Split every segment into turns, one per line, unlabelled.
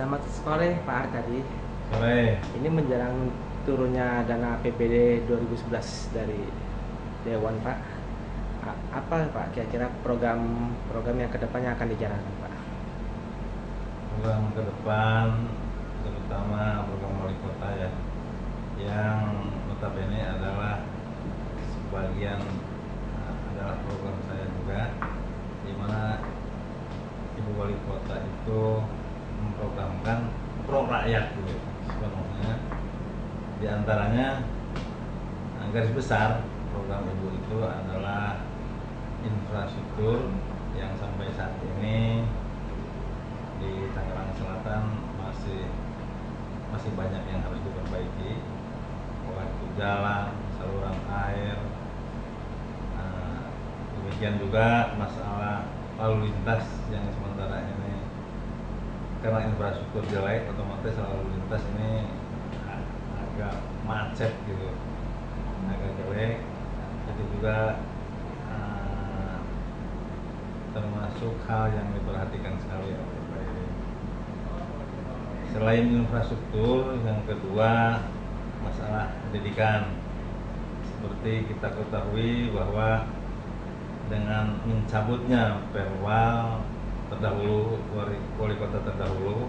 Selamat sore Pak Arkadi.
Sore.
Ini menjelang turunnya dana APBD 2011 dari Dewan Pak. Apa Pak kira-kira program yang kedepannya akan dijalankan Pak?
Program ke depan, terutama program wali kota ya, yang notabene adalah sebagian adalah program saya juga, di mana Ibu Wali Kota itu memprogramkan pro rakyat gitu sepenuhnya. Di antaranya garis besar program Ibu itu adalah infrastruktur yang sampai saat ini di Tangerang Selatan masih banyak yang harus diperbaiki, baik itu jalan, saluran air. Demikian juga masalah lalu lintas yang sementara ini karena infrastruktur jelek, otomatis lalu lintas ini agak macet gitu, agak jelek. Itu juga termasuk hal yang diperhatikan sekali oleh Pak. Selain infrastruktur, yang kedua masalah pendidikan. Seperti kita ketahui bahwa dengan mencabutnya perwal terdahulu, wali kota terdahulu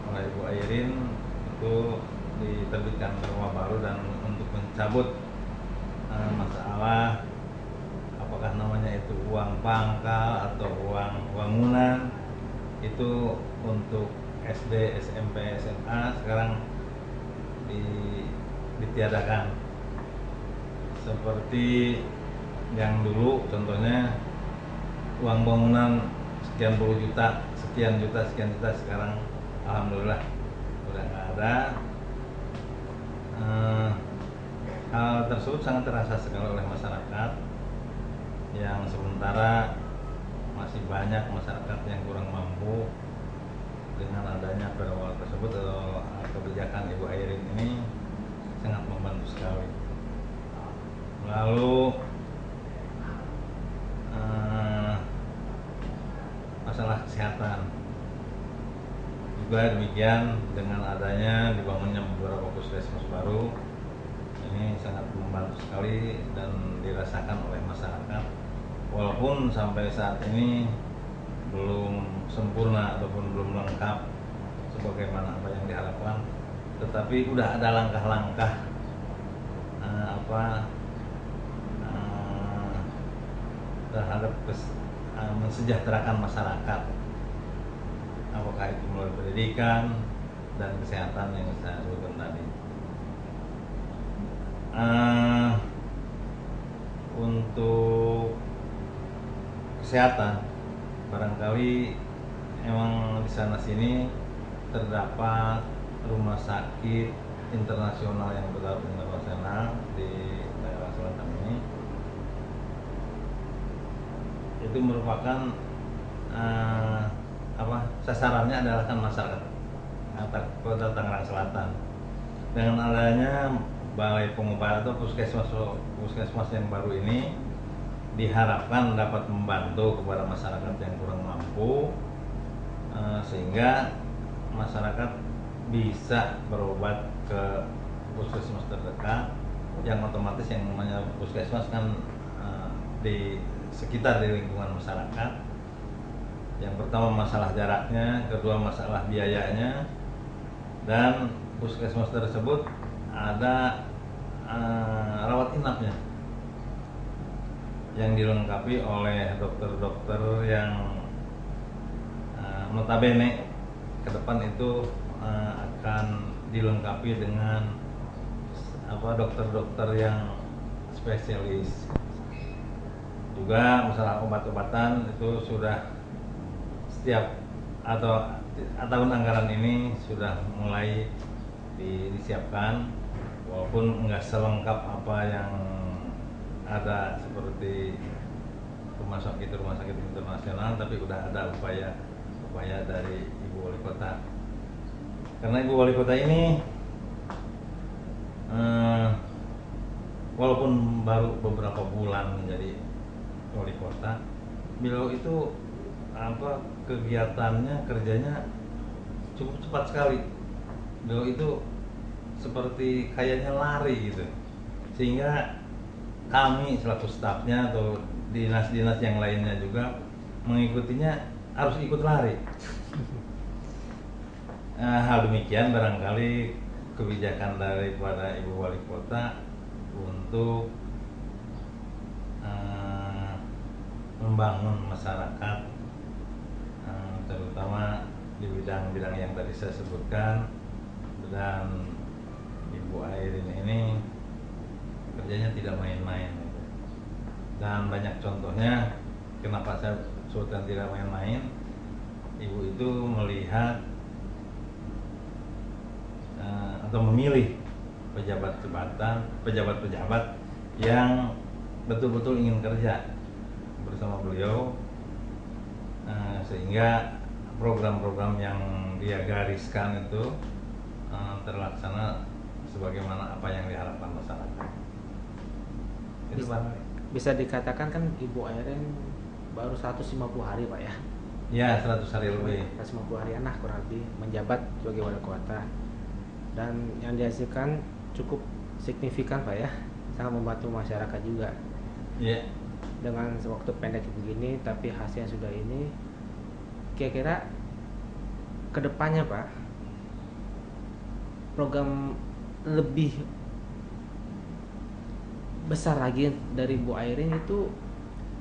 oleh Ibu Airin, itu diterbitkan perwal baru, dan untuk mencabut masalah apakah namanya itu uang pangkal atau uang bangunan itu untuk SD, SMP, SMA sekarang ditiadakan. Seperti yang dulu contohnya uang bangunan sekian puluh juta, sekian juta, sekarang alhamdulillah udah nggak ada. Hal tersebut sangat terasa sekali oleh masyarakat, yang sementara masih banyak masyarakat yang kurang mampu. Dengan adanya perwal tersebut atau kebijakan Ibu Airin ini sangat membantu sekali. Lalu masalah kesehatan juga demikian, dengan adanya dibangunnya beberapa puskesmas baru ini sangat membantu sekali dan dirasakan oleh masyarakat, walaupun sampai saat ini belum sempurna ataupun belum lengkap sebagaimana apa yang diharapkan, tetapi udah ada langkah-langkah terhadap mensejahterakan masyarakat, apakah itu melalui pendidikan dan kesehatan yang saya sebutkan tadi. Untuk kesehatan, barangkali emang di sana sini terdapat rumah sakit internasional yang bertaraf internasional di daerah selatan ini. Itu merupakan sasarannya adalah kan masyarakat Kota Tangerang Selatan. Dengan adanya balai pengobatan atau puskesmas yang baru ini diharapkan dapat membantu kepada masyarakat yang kurang mampu, sehingga masyarakat bisa berobat ke puskesmas terdekat, yang otomatis yang namanya puskesmas kan di sekitar di lingkungan masyarakat. Yang pertama masalah jaraknya, kedua masalah biayanya, dan puskesmas tersebut ada rawat inapnya yang dilengkapi oleh dokter-dokter yang notabene ke depan itu akan dilengkapi dengan dokter-dokter yang spesialis. Juga masalah obat-obatan itu sudah setiap atau tahun anggaran ini sudah mulai disiapkan, walaupun enggak selengkap apa yang ada seperti rumah sakit internasional, tapi udah ada upaya dari Ibu Wali Kota. Karena Ibu Wali Kota ini walaupun baru beberapa bulan menjadi Wali Kota, beliau itu kegiatannya, kerjanya cukup cepat sekali. Beliau itu seperti kayaknya lari gitu, sehingga kami selaku stafnya atau dinas-dinas yang lainnya juga mengikutinya harus ikut lari. Hal demikian barangkali kebijakan daripada Ibu Wali Kota untuk membangun masyarakat, terutama di bidang-bidang yang tadi saya sebutkan. Dan Ibu Airin ini kerjanya tidak main-main, dan banyak contohnya. Kenapa saya sebutkan tidak main-main? Ibu itu melihat atau memilih pejabat-pejabat yang betul-betul ingin kerja bersama beliau, sehingga program-program yang dia gariskan itu terlaksana sebagaimana apa yang diharapkan masyarakat. Itu Pak.
Bisa dikatakan kan Ibu Airin baru 150 hari Pak ya?
Ya, 100 hari lebih.
150 hari anak kurang lebih menjabat sebagai wali kota, dan yang dihasilkan cukup signifikan Pak ya, sangat membantu masyarakat juga.
Iya.
Dengan waktu pendek begini tapi hasilnya sudah ini, kira-kira kedepannya Pak, program lebih besar lagi dari Bu Airin itu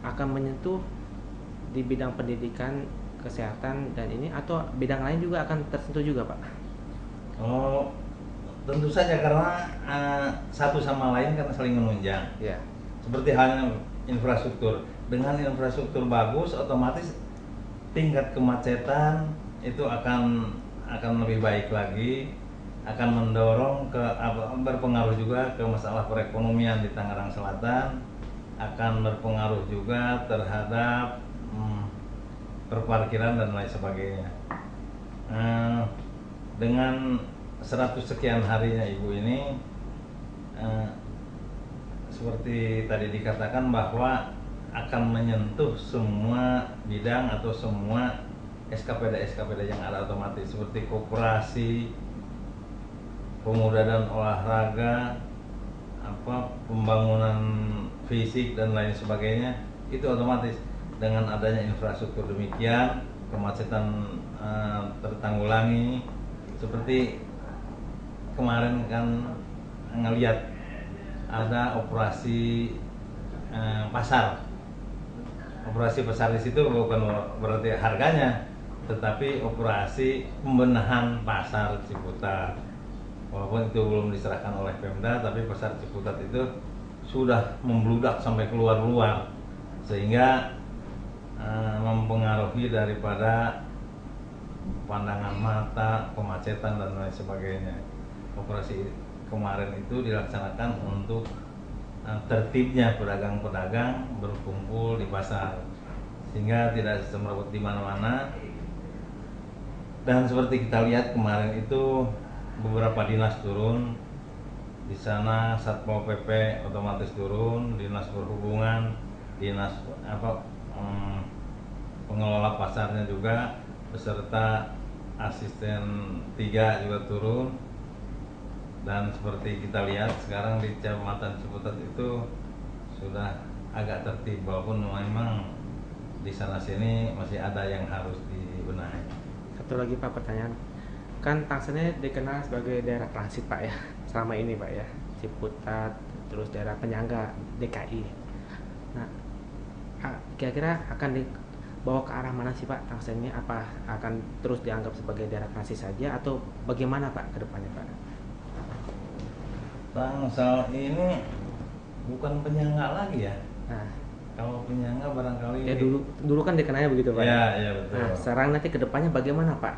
akan menyentuh di bidang pendidikan, kesehatan dan ini, atau bidang lain juga akan tersentuh juga Pak?
Oh, tentu saja, karena satu sama lain karena saling menunjang.
Ya.
Seperti halnya infrastruktur. Dengan infrastruktur bagus, otomatis tingkat kemacetan itu akan lebih baik lagi, akan mendorong berpengaruh juga ke masalah perekonomian di Tangerang Selatan, akan berpengaruh juga terhadap perparkiran dan lain sebagainya. Dengan 100 sekian harinya Ibu ini, seperti tadi dikatakan bahwa akan menyentuh semua bidang atau semua SKPD yang ada otomatis, seperti koperasi, pemuda dan olahraga, pembangunan fisik dan lain sebagainya, itu otomatis dengan adanya infrastruktur demikian, kemacetan tertanggulangi. Seperti kemarin kan ngelihat ada operasi pasar. Operasi pasar di situ bukan berarti harganya, tetapi operasi pembenahan pasar Ciputat. Walaupun itu belum diserahkan oleh Pemda, tapi pasar Ciputat itu sudah membludak sampai keluar-luar, sehingga mempengaruhi daripada pandangan mata, kemacetan dan lain sebagainya. Operasi kemarin itu dilaksanakan untuk tertibnya pedagang-pedagang berkumpul di pasar, sehingga tidak semerawut di mana-mana. Dan seperti kita lihat kemarin itu beberapa dinas turun di sana, Satpol PP otomatis turun, dinas perhubungan, dinas pengelola pasarnya juga beserta asisten 3 juga turun. Dan seperti kita lihat sekarang di Kecamatan Ciputat itu sudah agak tertib, walaupun memang di sana sini masih ada yang harus dibenahi.
Satu lagi Pak pertanyaan, kan Tangsel ini dikenal sebagai daerah transit Pak ya selama ini Pak ya, Ciputat terus daerah penyangga DKI. Nah, kira-kira akan dibawa ke arah mana sih Pak Tangsel ini? Apa akan terus dianggap sebagai daerah transit saja atau bagaimana Pak ke depannya Pak?
Tangsel ini bukan penyangga lagi ya.
Nah,
kalau penyangga barangkali
ya dulu kan dikenalnya begitu Pak.
Ya betul.
Nah, sekarang nanti ke depannya bagaimana Pak?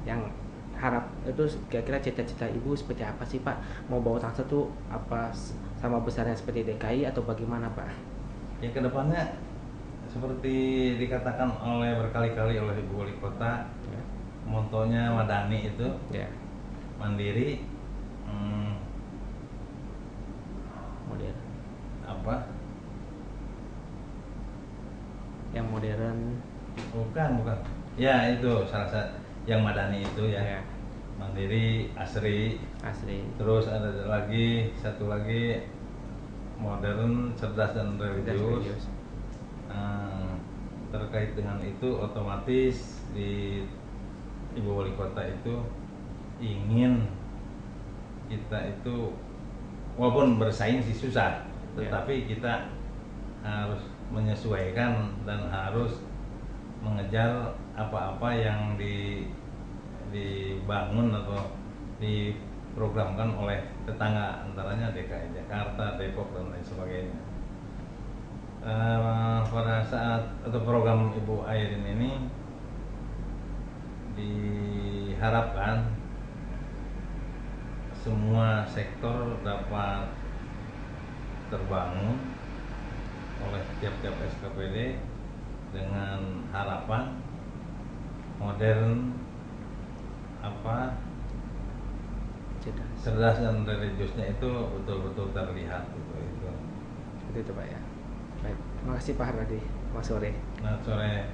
Yang harap itu kira-kira cita-cita Ibu seperti apa sih Pak? Mau bawa Tangsel tuh apa sama besarnya seperti DKI atau bagaimana Pak?
Ya ke depannya seperti dikatakan berkali-kali oleh Ibu Wali Kota, ya, motonya Madani itu, ya, mandiri,
modern.
Apa?
Yang modern?
Bukan. Ya itu salah satu. yang madani itu ya.
Ya,
Mandiri, asri.
asli.
Terus ada lagi satu lagi modern, cerdas dan
Cerdas
religius.
religius.
Terkait dengan itu otomatis di Ibu Wali Kota itu ingin kita itu walaupun bersaing sih susah, tetapi kita harus menyesuaikan dan harus mengejar apa-apa yang dibangun atau diprogramkan oleh tetangga, antaranya DKI Jakarta, Depok dan lain sebagainya. Pada saat atau program Ibu Airin ini diharapkan semua sektor dapat terbangun oleh tiap-tiap SKPD dengan harapan modern, cerdas dan religiusnya itu betul-betul terlihat itu.
Seperti itu Pak ya. Baik, terima kasih Pak Harmadi. Selamat sore.
Nah, sore.